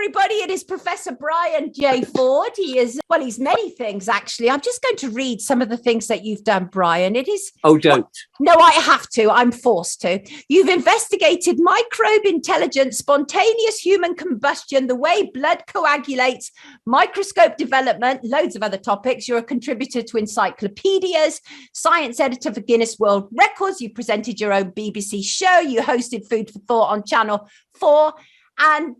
everybody. It is Professor Brian J. Ford. He's many things, actually. I'm just going to read some of the things that you've done, Brian. It is... Oh, don't. No, I have to. I'm forced to. You've investigated microbe intelligence, spontaneous human combustion, the way blood coagulates, microscope development, loads of other topics. You're a contributor to encyclopedias, science editor for Guinness World Records. You presented your own BBC show. You hosted Food for Thought on Channel 4. And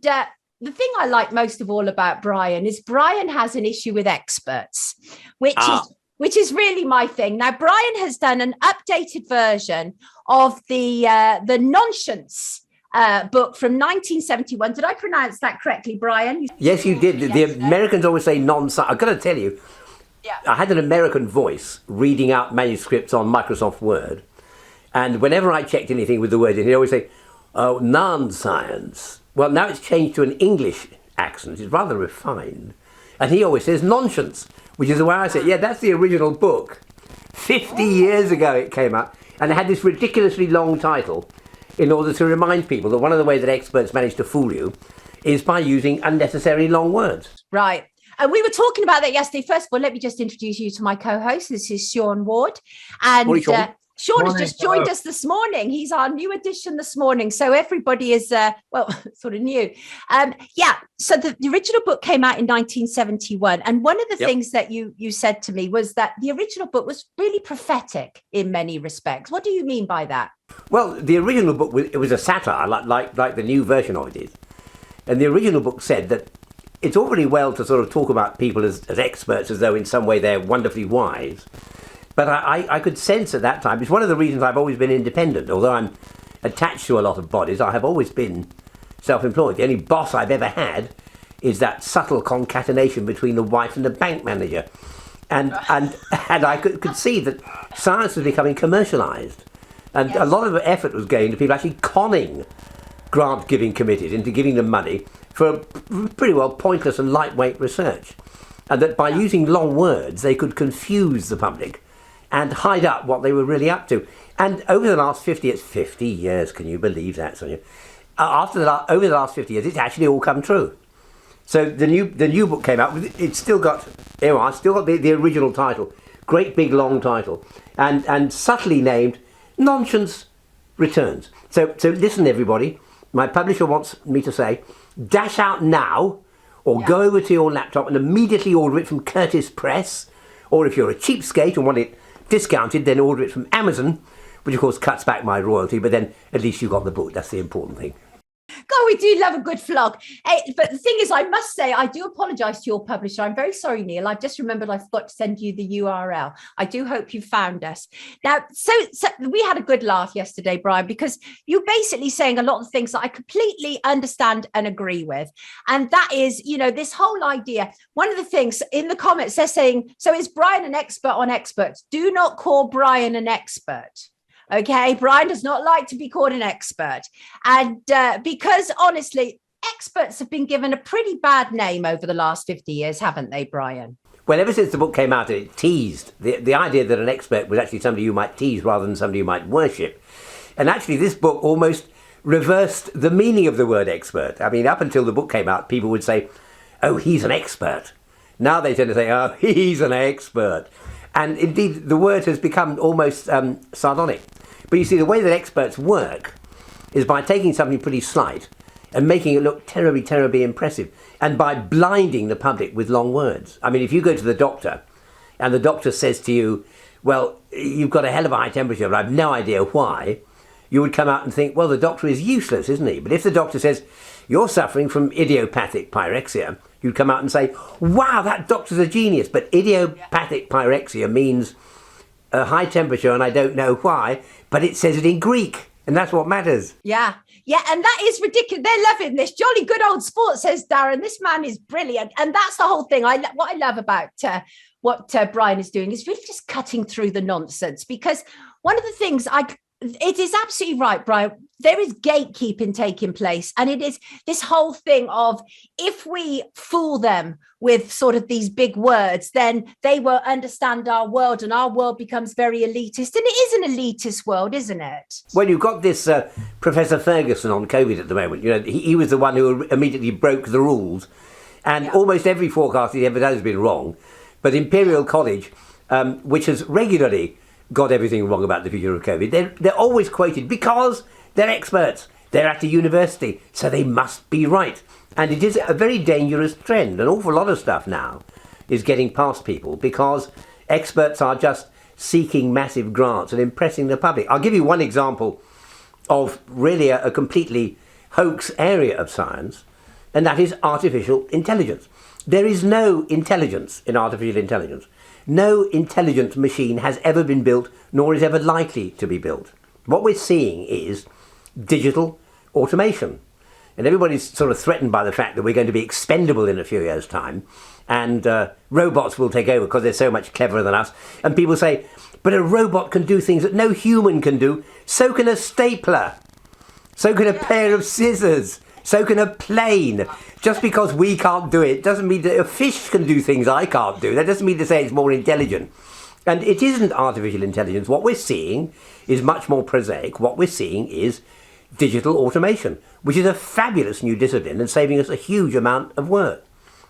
the thing I like most of all about Brian is Brian has an issue with experts, which is really my thing. Now, Brian has done an updated version of the Nonscience book from 1971. Did I pronounce that correctly, Brian? Yes, you did. The Americans always say nonsense. I've got to tell you, I had an American voice reading out manuscripts on Microsoft Word. And whenever I checked anything with the word in, he'd always say, oh, non-science. Well, now it's changed to an English accent. It's rather refined. And he always says nonsense, which is why I say, yeah, that's the original book. 50 years ago it came out. And it had this ridiculously long title in order to remind people that one of the ways that experts manage to fool you is by using unnecessary long words. Right. And we were talking about that yesterday. First of all, let me just introduce you to my co-host. This is Sean Ward. And Morning, Sean. Sean has just joined us this morning. He's our new addition this morning. So everybody is, sort of new. So the original book came out in 1971. And one of the things that you said to me was that the original book was really prophetic in many respects. What do you mean by that? Well, the original book, it was a satire, like the new version of it is. And the original book said that it's all very well to sort of talk about people as experts, as though in some way they're wonderfully wise. But I could sense at that time, it's one of the reasons I've always been independent. Although I'm attached to a lot of bodies, I have always been self-employed. The only boss I've ever had is that subtle concatenation between the wife and the bank manager. And I could see that science was becoming commercialised. And a lot of effort was going to people actually conning grant-giving committees into giving them money for pretty well pointless and lightweight research. And that by using long words, they could confuse the public and hide up what they were really up to. And over the last 50 years, can you believe that, Sonia? Over the last 50 years, it's actually all come true. So the new book came out. It's still got, the original title, great big long title, and subtly named Nonscience Returns. So listen, everybody. My publisher wants me to say, dash out now, or go over to your laptop and immediately order it from Curtis Press, or if you're a cheapskate and want it discounted, then order it from Amazon, which of course cuts back my royalty, but then at least you got the book. That's the important thing. God, we do love a good flog. Hey, but the thing is, I must say, I do apologise to your publisher. I'm very sorry, Neil. I've just remembered I forgot to send you the URL. I do hope you found us. Now, so we had a good laugh yesterday, Brian, because you're basically saying a lot of things that I completely understand and agree with. And that is, this whole idea. One of the things in the comments, they're saying, so is Brian an expert on experts? Do not call Brian an expert. Okay, Brian does not like to be called an expert. And because honestly, experts have been given a pretty bad name over the last 50 years, haven't they, Brian? Well, ever since the book came out, it teased the idea that an expert was actually somebody you might tease rather than somebody you might worship. And actually, this book almost reversed the meaning of the word expert. I mean, up until the book came out, people would say, oh, he's an expert. Now they tend to say, oh, he's an expert. And indeed, the word has become almost sardonic. But you see, the way that experts work is by taking something pretty slight and making it look terribly, terribly impressive, and by blinding the public with long words. I mean, if you go to the doctor and the doctor says to you, well, you've got a hell of a high temperature, but I've no idea why, you would come out and think, well, the doctor is useless, isn't he? But if the doctor says, you're suffering from idiopathic pyrexia, you'd come out and say, wow, that doctor's a genius. But idiopathic pyrexia means a high temperature, and I don't know why, but it says it in Greek, and that's what matters. Yeah, and that is ridiculous. They're loving this. Jolly good old sport, says Darren. This man is brilliant, and that's the whole thing. What I love about what Brian is doing is really just cutting through the nonsense, because one of the things it is absolutely right, Brian. There is gatekeeping taking place. And it is this whole thing of, if we fool them with sort of these big words, then they will understand our world, and our world becomes very elitist. And it is an elitist world, isn't it? Well, you've got this Professor Ferguson on COVID at the moment. He was the one who immediately broke the rules. And almost every forecast he ever done has been wrong. But Imperial College, which has regularly got everything wrong about the future of COVID, they're always quoted because they're experts. They're at the university, so they must be right. And it is a very dangerous trend. An awful lot of stuff now is getting past people because experts are just seeking massive grants and impressing the public. I'll give you one example of really a completely hoax area of science, and that is artificial intelligence. There is no intelligence in artificial intelligence. No intelligent machine has ever been built, nor is ever likely to be built. What we're seeing is digital automation. And everybody's sort of threatened by the fact that we're going to be expendable in a few years' time, and robots will take over because they're so much cleverer than us. And people say, but a robot can do things that no human can do. So can a stapler. So can a pair of scissors. So can a plane. Just because we can't do it doesn't mean that a fish can do things I can't do. That doesn't mean to say it's more intelligent. And it isn't artificial intelligence. What we're seeing is much more prosaic. What we're seeing is digital automation, which is a fabulous new discipline and saving us a huge amount of work.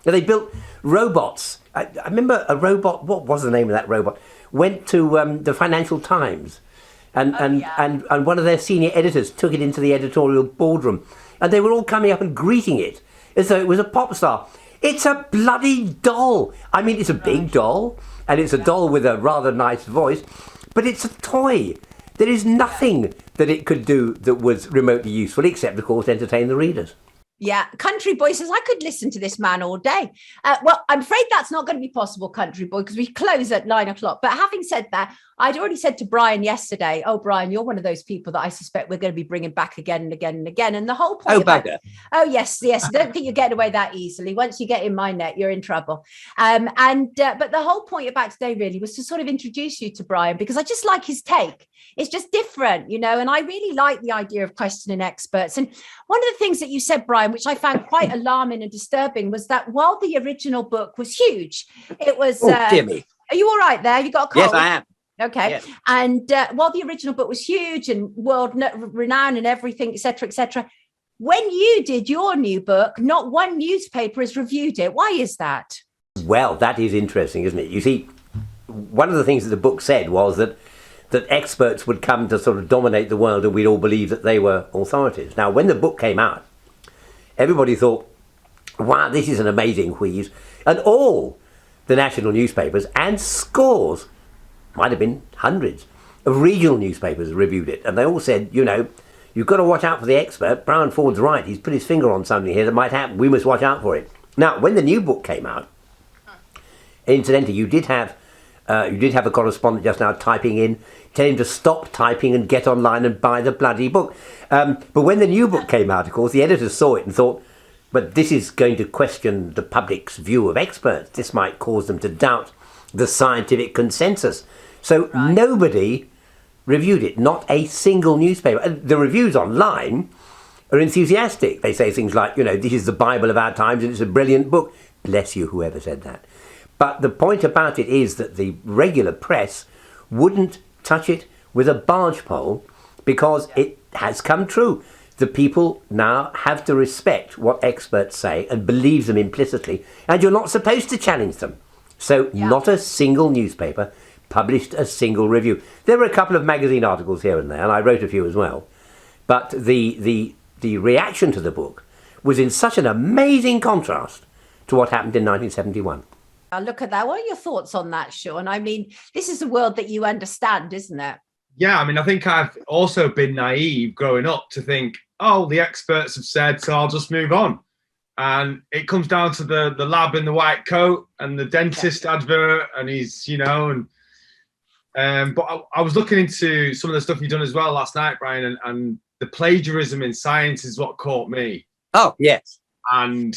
Now, they built robots. I remember a robot, what was the name of that robot, went to the Financial Times. And one of their senior editors took it into the editorial boardroom. And they were all coming up and greeting it as though it was a pop star. It's a bloody doll. I mean, it's a big doll, and it's a doll with a rather nice voice, but it's a toy. There is nothing that it could do that was remotely useful, except, of course, entertain the readers. Yeah, Country Boy says, I could listen to this man all day. Well, I'm afraid that's not going to be possible, Country Boy, because we close at 9 o'clock. But having said that, I'd already said to Brian yesterday, oh, Brian, you're one of those people that I suspect we're going to be bringing back again and again and again. And the whole point yes. Don't think you're getting away that easily. Once you get in my net, you're in trouble. But the whole point about today really was to sort of introduce you to Brian, because I just like his take. It's just different, and I really like the idea of questioning experts. And one of the things that you said, Brian, which I found quite alarming and disturbing, was that while the original book was huge, it was... dear me. Are you all right there? You got a cold? Yes, I am. Okay. Yes. And while the original book was huge and world renowned and everything, et cetera, when you did your new book, not one newspaper has reviewed it. Why is that? Well, that is interesting, isn't it? You see, one of the things that the book said was that experts would come to sort of dominate the world and we'd all believe that they were authorities. Now, when the book came out, everybody thought, wow, this is an amazing wheeze. And all the national newspapers and scores, might have been hundreds, of regional newspapers reviewed it. And they all said, you've got to watch out for the expert. Brian Ford's right. He's put his finger on something here that might happen. We must watch out for it. Now, when the new book came out, incidentally, you did have a correspondent just now typing in, telling him to stop typing and get online and buy the bloody book. But when the new book came out, of course, the editors saw it and thought, but this is going to question the public's view of experts. This might cause them to doubt the scientific consensus. So nobody reviewed it, not a single newspaper. And the reviews online are enthusiastic. They say things like, this is the Bible of our times and it's a brilliant book. Bless you, whoever said that. But the point about it is that the regular press wouldn't touch it with a barge pole because it has come true. The people now have to respect what experts say and believe them implicitly, and you're not supposed to challenge them. So not a single newspaper published a single review. There were a couple of magazine articles here and there, and I wrote a few as well. But the reaction to the book was in such an amazing contrast to what happened in 1971. Look at that. What are your thoughts on that, Sean? I mean, this is a world that you understand, isn't it? Yeah, I mean, I think I've also been naive growing up to think, oh, the experts have said, so I'll just move on. And it comes down to the lab in the white coat and the dentist advert, and he's, but I was looking into some of the stuff you've done as well last night, Brian, and the plagiarism in science is what caught me. Oh, yes. And...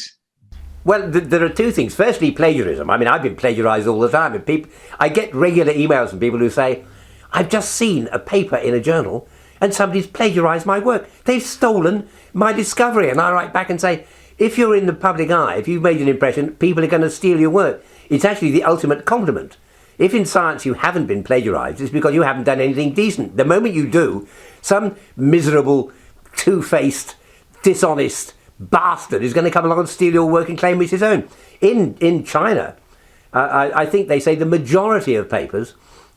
Well, there are two things. Firstly, plagiarism. I mean, I've been plagiarized all the time. And I get regular emails from people who say, I've just seen a paper in a journal and somebody's plagiarised my work. They've stolen my discovery. And I write back and say, if you're in the public eye, if you've made an impression, people are going to steal your work. It's actually the ultimate compliment. If in science you haven't been plagiarised, it's because you haven't done anything decent. The moment you do, some miserable, two-faced, dishonest bastard is going to come along and steal your work and claim it's his own. In China, I think they say the majority of papers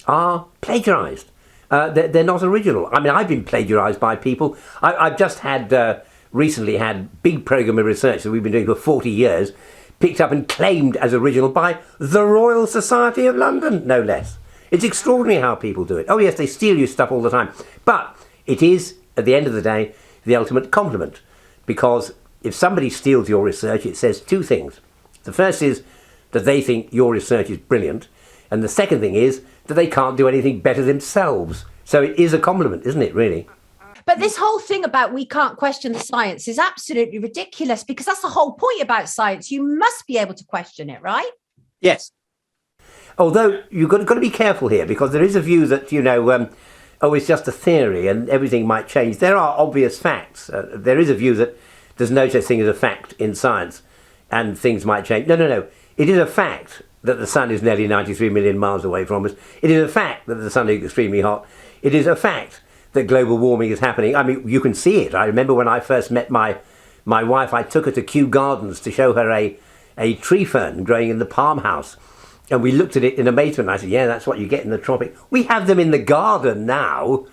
are plagiarised. They're not original. I mean, I've been plagiarised by people. I've just had, recently had big programme of research that we've been doing for 40 years, picked up and claimed as original by the Royal Society of London, no less. It's extraordinary how people do it. Oh yes, they steal your stuff all the time. But it is, at the end of the day, the ultimate compliment. Because if somebody steals your research, it says two things. The first is that they think your research is brilliant. And the second thing is that they can't do anything better themselves. So it is a compliment, isn't it, really? But this whole thing about we can't question the science is absolutely ridiculous, because that's the whole point about science. You must be able to question it, right? Yes. Although you've got to be careful here, because there is a view that, it's just a theory and everything might change. There are obvious facts. There is a view that there's no such thing as a fact in science and things might change. No. It is a fact that the sun is nearly 93 million miles away from us. It is a fact that the sun is extremely hot. It is a fact that global warming is happening. I mean, you can see it. I remember when I first met my wife, I took her to Kew Gardens to show her a tree fern growing in the palm house. And we looked at it in amazement. I said, yeah, that's what you get in the tropic. We have them in the garden now.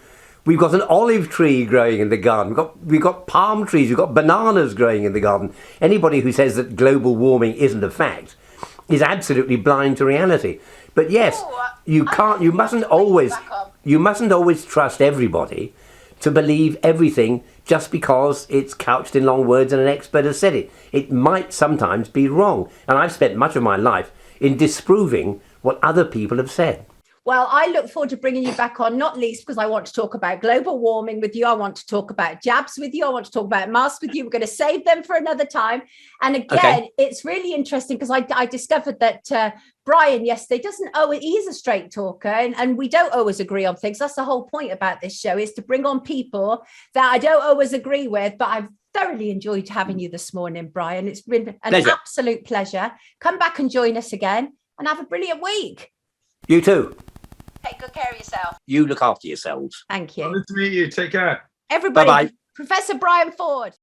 We've got an olive tree growing in the garden. We've got palm trees. We've got bananas growing in the garden. Anybody who says that global warming isn't a fact is absolutely blind to reality. But yes, you mustn't always trust everybody to believe everything just because it's couched in long words and an expert has said it. It might sometimes be wrong. And I've spent much of my life in disproving what other people have said. Well, I look forward to bringing you back on, not least because I want to talk about global warming with you. I want to talk about jabs with you. I want to talk about masks with you. We're going to save them for another time. And again, It's really interesting because I discovered that Brian yesterday he's a straight talker and we don't always agree on things. That's the whole point about this show, is to bring on people that I don't always agree with, but I've thoroughly enjoyed having you this morning, Brian. It's been an absolute pleasure. Come back and join us again and have a brilliant week. You too. Take good care of yourself. You look after yourselves. Thank you. Nice to meet you. Take care. Everybody. Bye-bye. Professor Brian Ford.